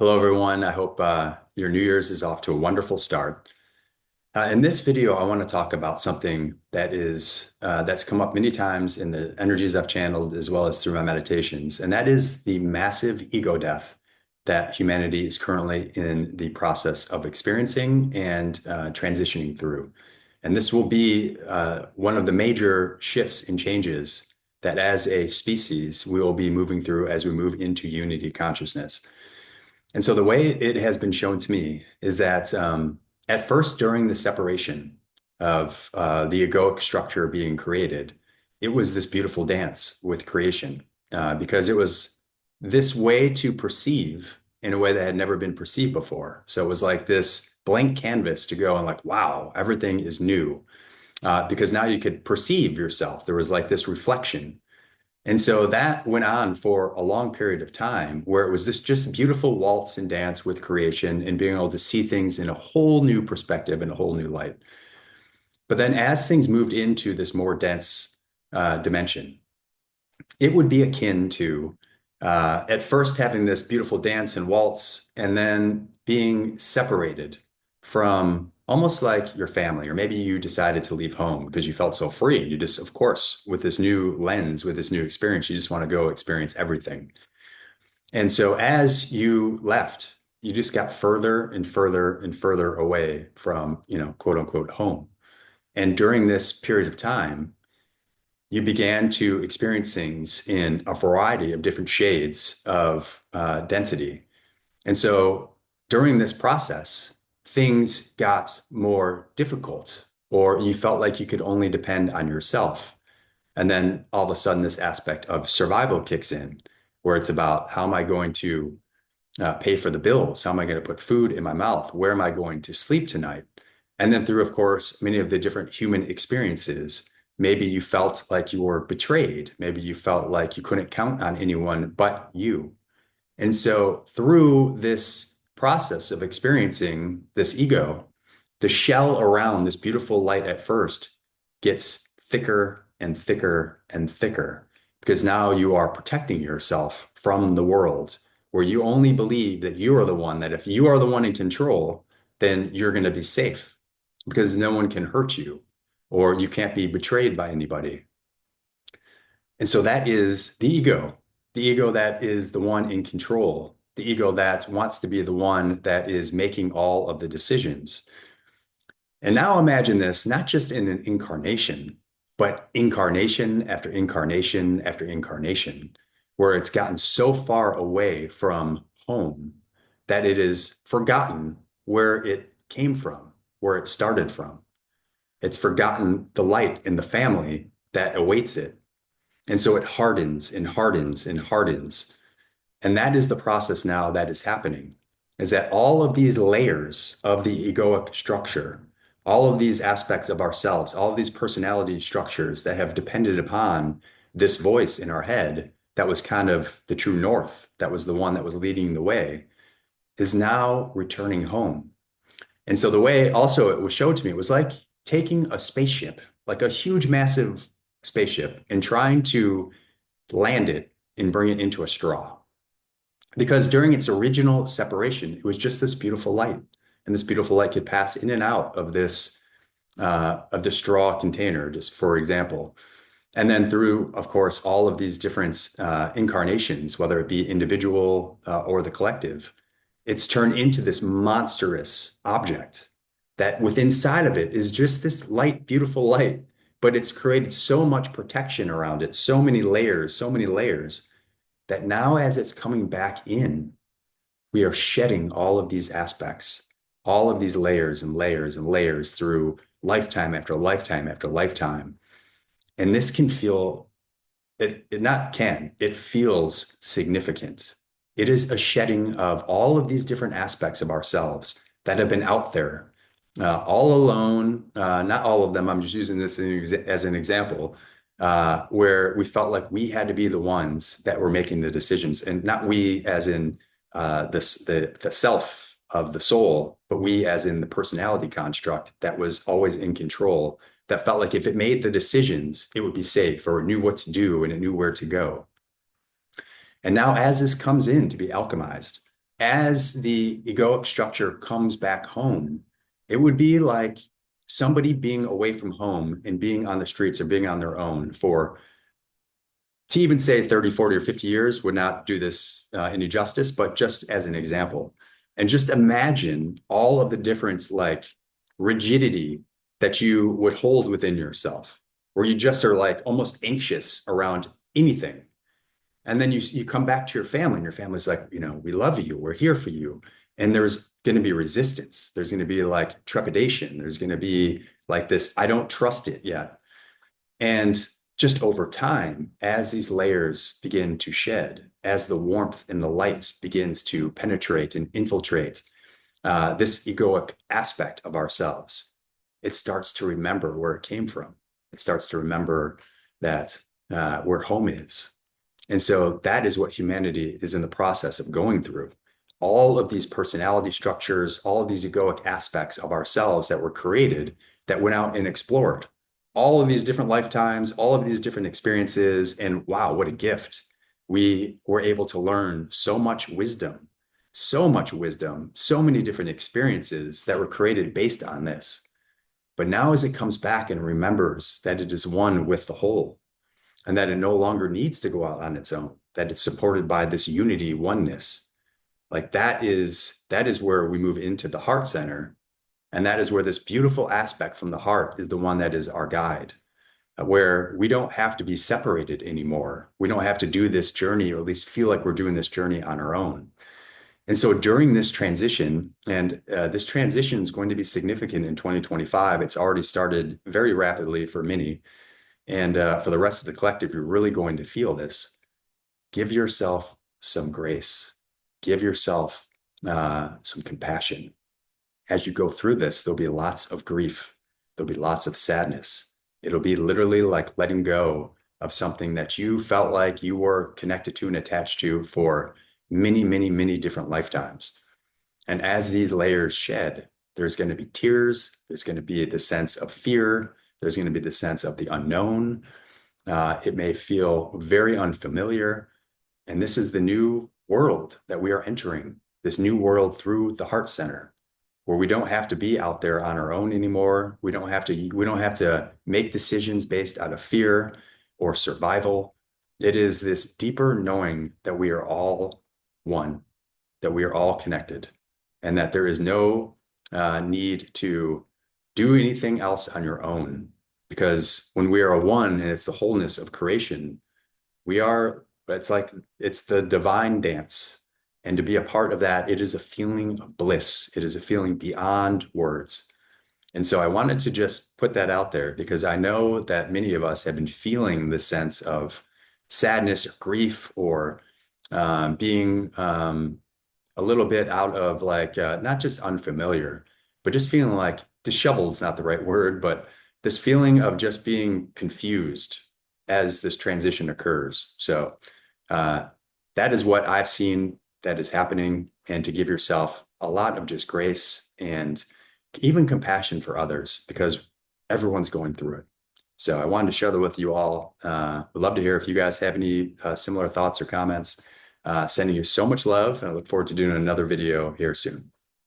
Hello, everyone. I hope your New Year's is off to a wonderful start. In this video, I want to talk about something that's come up many times in the energies I've channeled as well as through my meditations, and that is the massive ego death that humanity is currently in the process of experiencing and transitioning through. And this will be one of the major shifts and changes that, as a species, we will be moving through as we move into unity consciousness. And so the way it has been shown to me is that at first, during the separation of the egoic structure being created, it was this beautiful dance with creation because it was this way to perceive in a way that had never been perceived before. So it was like this blank canvas to go and like, wow, everything is new because now you could perceive yourself. There was like this reflection, and so that went on for a long period of time where it was this just beautiful waltz and dance with creation and being able to see things in a whole new perspective and a whole new light. But then as things moved into this more dense dimension, it would be akin to at first having this beautiful dance and waltz and then being separated from almost like your family, or maybe you decided to leave home because you felt so free. You just, of course, with this new lens, with this new experience, you just want to go experience everything. And so as you left, you just got further and further and further away from, quote unquote, home. And during this period of time, you began to experience things in a variety of different shades of density. And so during this process, things got more difficult, or you felt like you could only depend on yourself. And then all of a sudden, this aspect of survival kicks in, where it's about how am I going to pay for the bills? How am I going to put food in my mouth? Where am I going to sleep tonight? And then through, of course, many of the different human experiences, maybe you felt like you were betrayed. Maybe you felt like you couldn't count on anyone but you. And so through this process of experiencing this ego, the shell around this beautiful light at first gets thicker and thicker and thicker because now you are protecting yourself from the world where you only believe that you are the one, that if you are the one in control, then you're going to be safe because no one can hurt you or you can't be betrayed by anybody. And so that is the ego that is the one in control, the ego that wants to be the one that is making all of the decisions. And now imagine this, not just in an incarnation, but incarnation after incarnation after incarnation, where it's gotten so far away from home that it is forgotten where it came from, where it started from. It's forgotten the light and the family that awaits it. And so it hardens and hardens and hardens. And that is the process now that is happening, is that all of these layers of the egoic structure, all of these aspects of ourselves, all of these personality structures that have depended upon this voice in our head that was kind of the true north, that was the one that was leading the way, is now returning home. And so the way also it was showed to me, it was like taking a spaceship, like a huge, massive spaceship, and trying to land it and bring it into a straw. Because during its original separation, it was just this beautiful light, and this beautiful light could pass in and out of the straw container, just for example. And then through, of course, all of these different incarnations, whether it be individual or the collective, it's turned into this monstrous object that within inside of it is just this light, beautiful light, but it's created so much protection around it, so many layers that now as it's coming back in, we are shedding all of these aspects, all of these layers and layers and layers through lifetime after lifetime after lifetime. And this can feel, it not can, it feels significant. It is a shedding of all of these different aspects of ourselves that have been out there all alone. Not all of them. I'm just using this as an example, where we felt like we had to be the ones that were making the decisions, and not we as in the self of the soul, but we as in the personality construct that was always in control, that felt like if it made the decisions, it would be safe, or it knew what to do and it knew where to go. And now, as this comes in to be alchemized, as the egoic structure comes back home, it would be like somebody being away from home and being on the streets or being on their own for, to even say 30, 40, or 50 years would not do this any justice, but just as an example. And just imagine all of the different like rigidity that you would hold within yourself, where you just are like almost anxious around anything. And then you come back to your family, and your family's like, we love you, we're here for you. And there's going to be resistance. There's going to be like trepidation. There's going to be like this, I don't trust it yet. And just over time, as these layers begin to shed, as the warmth and the light begins to penetrate and infiltrate this egoic aspect of ourselves, it starts to remember where it came from. It starts to remember that where home is. And so that is what humanity is in the process of going through. All of these personality structures, all of these egoic aspects of ourselves that were created, that went out and explored all of these different lifetimes, all of these different experiences. And wow, what a gift. We were able to learn so much wisdom, so many different experiences that were created based on this. But now, as it comes back and remembers that it is one with the whole, and that it no longer needs to go out on its own, that it's supported by this unity, oneness. Like that is where we move into the heart center. And that is where this beautiful aspect from the heart is the one that is our guide, where we don't have to be separated anymore. We don't have to do this journey, or at least feel like we're doing this journey on our own. And so during this transition, and this transition is going to be significant in 2025. It's already started very rapidly for many. And for the rest of the collective, you're really going to feel this. Give yourself some grace. Give yourself some compassion. As you go through this, there'll be lots of grief. There'll be lots of sadness. It'll be literally like letting go of something that you felt like you were connected to and attached to for many, many, many different lifetimes. And as these layers shed, there's going to be tears. There's going to be the sense of fear. There's going to be the sense of the unknown. It may feel very unfamiliar. And this is the new world that we are entering, this new world through the heart center, where we don't have to be out there on our own anymore. We don't have to make decisions based out of fear or survival. It is this deeper knowing that we are all one, that we are all connected, and that there is no need to do anything else on your own. Because when we are a one and it's the wholeness of creation, it's the divine dance. And to be a part of that, it is a feeling of bliss. It is a feeling beyond words. And so I wanted to just put that out there because I know that many of us have been feeling this sense of sadness or grief, or being a little bit out of like, not just unfamiliar, but just feeling like disheveled is not the right word, but this feeling of just being confused as this transition occurs. So uh, that is what I've seen that is happening, and to give yourself a lot of just grace and even compassion for others, because everyone's going through it. So I wanted to share that with you all. Would love to hear if you guys have any similar thoughts or comments. Sending you so much love, and I look forward to doing another video here soon.